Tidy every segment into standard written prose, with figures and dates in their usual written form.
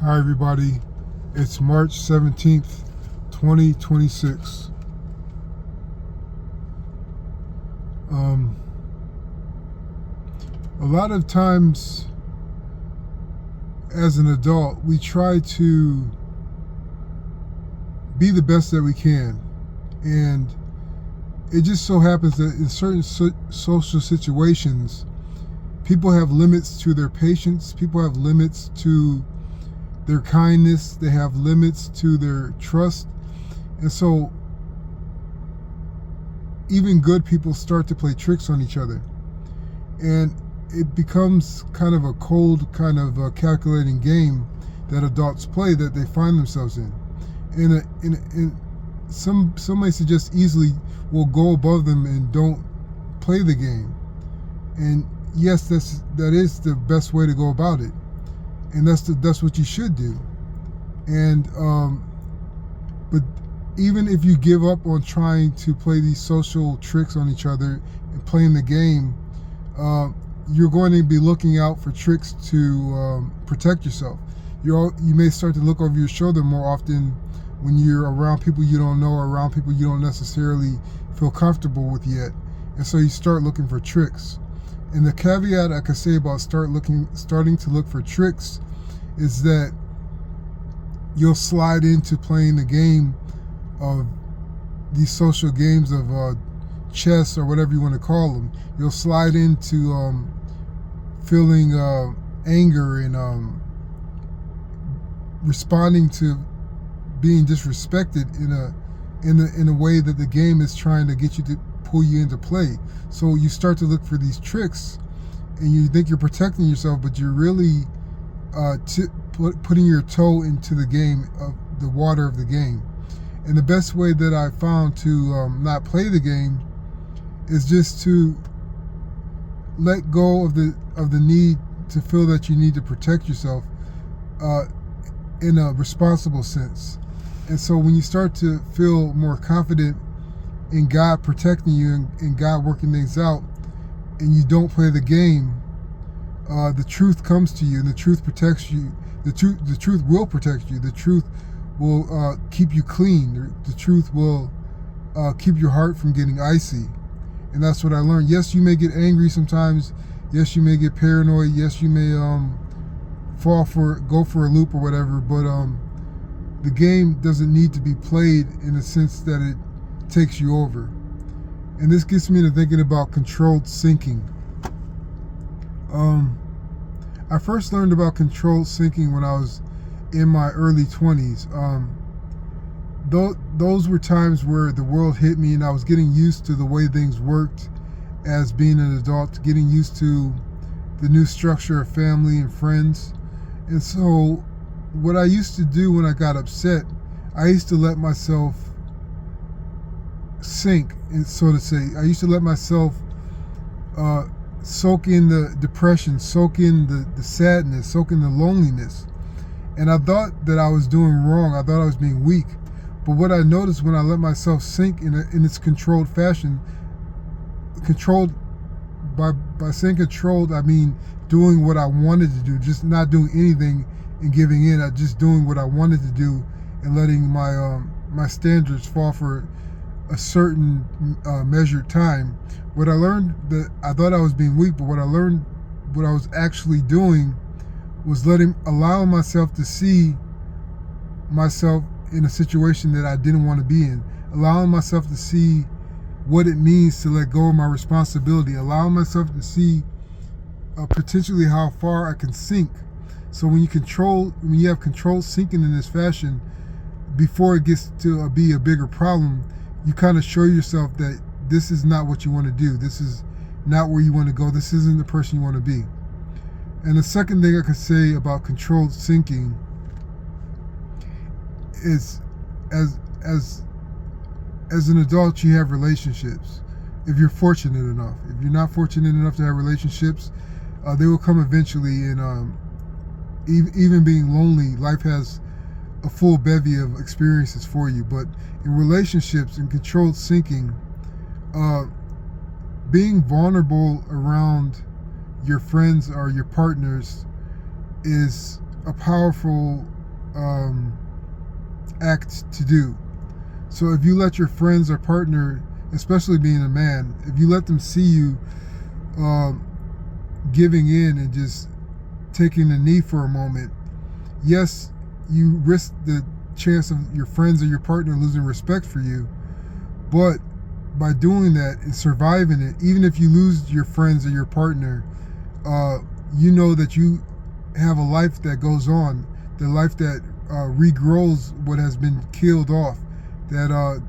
Hi everybody, it's March 17th, 2026. A lot of times as an adult, we try to be the best that we can. And it just so happens that in certain social situations, people have limits to their patience, people have limits to their kindness, they have limits to their trust. And so even good people start to play tricks on each other. And it becomes kind of a cold, kind of a calculating game that adults play that they find themselves in. And some may suggest easily will go above them and don't play the game. And yes, that is the best way to go about it. And that's what you should do. And but even if you give up on trying to play these social tricks on each other and playing the game, you're going to be looking out for tricks to protect yourself. You may start to look over your shoulder more often when you're around people you don't know or around people you don't necessarily feel comfortable with yet. And so you start looking for tricks. And the caveat I could say about starting to look for tricks is that you'll slide into playing the game of these social games of chess or whatever you want to call them. You'll slide into feeling anger and responding to being disrespected in a way that the game is trying to get you to pull you into play. So you start to look for these tricks, and you think you're protecting yourself, but you're really putting your toe into the game of the water of the game. And the best way that I found to not play the game is just to let go of the need to feel that you need to protect yourself in a responsible sense. And so when you start to feel more confident in God protecting you and God working things out, and you don't play the game, the truth comes to you, and the truth protects you. The truth will protect you. The truth will keep you clean. The truth will keep your heart from getting icy. And that's what I learned. Yes, you may get angry sometimes. Yes, you may get paranoid. Yes, you may go for a loop or whatever. But the game doesn't need to be played in a sense that it takes you over. And this gets me to thinking about controlled sinking. I first learned about controlled sinking when I was in my early 20s. Those were times where the world hit me and I was getting used to the way things worked as being an adult, getting used to the new structure of family and friends. And so what I used to do when I got upset, I used to let myself sink, and so to say. I used to let myself soak in the depression, soak in the sadness, soak in the loneliness. And I thought that I was doing wrong. I thought I was being weak. But what I noticed when I let myself sink in its controlled fashion, controlled by saying controlled, I mean doing what I wanted to do, just not doing anything and giving in. Just doing what I wanted to do and letting my standards fall for a certain measured time. What I learned, that I thought I was being weak, but what I learned, what I was actually doing was allowing myself to see myself in a situation that I didn't want to be in, allowing myself to see what it means to let go of my responsibility, allowing myself to see potentially how far I can sink. So when you have control sinking in this fashion, before it gets to be a bigger problem, you kind of show yourself that this is not what you want to do. This is not where you want to go. This isn't the person you want to be. And the second thing I could say about controlled sinking is, as an adult, you have relationships. If you're fortunate enough. If you're not fortunate enough to have relationships, they will come eventually. And even being lonely, life has a full bevy of experiences for you. But in relationships and controlled sinking, being vulnerable around your friends or your partners is a powerful act to do. So if you let your friends or partner, especially being a man, if you let them see you giving in and just taking a knee for a moment, yes, you risk the chance of your friends or your partner losing respect for you, but by doing that and surviving it, even if you lose your friends or your partner, you know that you have a life that goes on, the life that regrows what has been killed off, that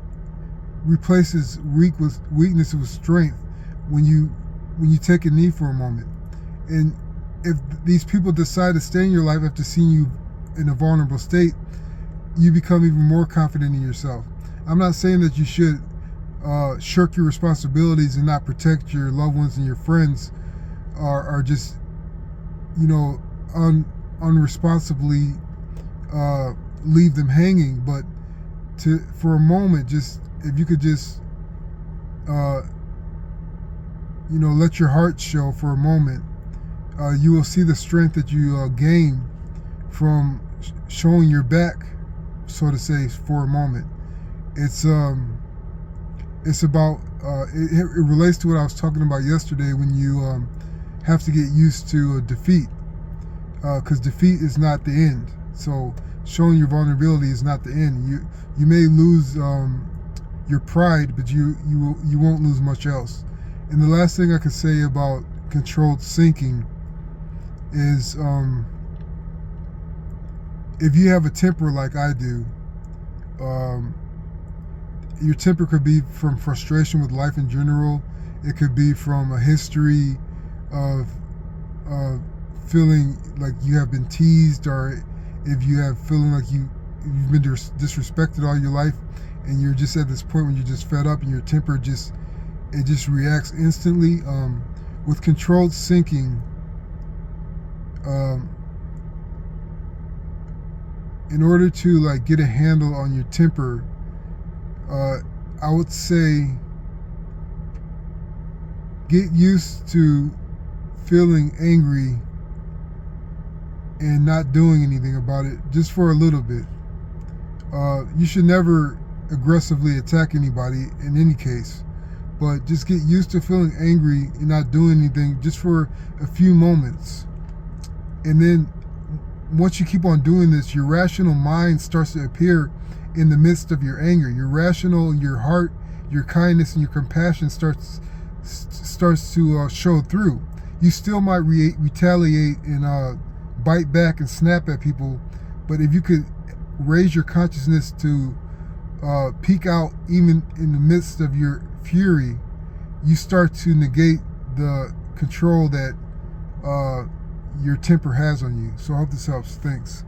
replaces weakness with strength when you take a knee for a moment. And if these people decide to stay in your life after seeing you in a vulnerable state, you become even more confident in yourself. I'm not saying that you should shirk your responsibilities and not protect your loved ones and your friends, are just, unresponsibly leave them hanging. But for a moment, just if you could just let your heart show for a moment, you will see the strength that you gain from showing your back, so to say, for a moment. It's about it relates to what I was talking about yesterday, when you have to get used to defeat, because defeat is not the end. So showing your vulnerability is not the end. You may lose your pride, but you won't lose much else. And the last thing I could say about controlled sinking is, if you have a temper like I do, your temper could be from frustration with life in general. It could be from a history of feeling like you have been teased, or if you have feeling like you've been disrespected all your life, and you're just at this point when you're just fed up and your temper just reacts instantly. With controlled sinking, in order to get a handle on your temper, I would say get used to feeling angry and not doing anything about it, just for a little bit. You should never aggressively attack anybody in any case, but just get used to feeling angry and not doing anything just for a few moments. And then once you keep on doing this, your rational mind starts to appear in the midst of your anger. Your heart, your kindness, and your compassion starts to show through. You still might retaliate and bite back and snap at people, but if you could raise your consciousness to peek out even in the midst of your fury, you start to negate the control that your temper has on you. So I hope this helps. Thanks.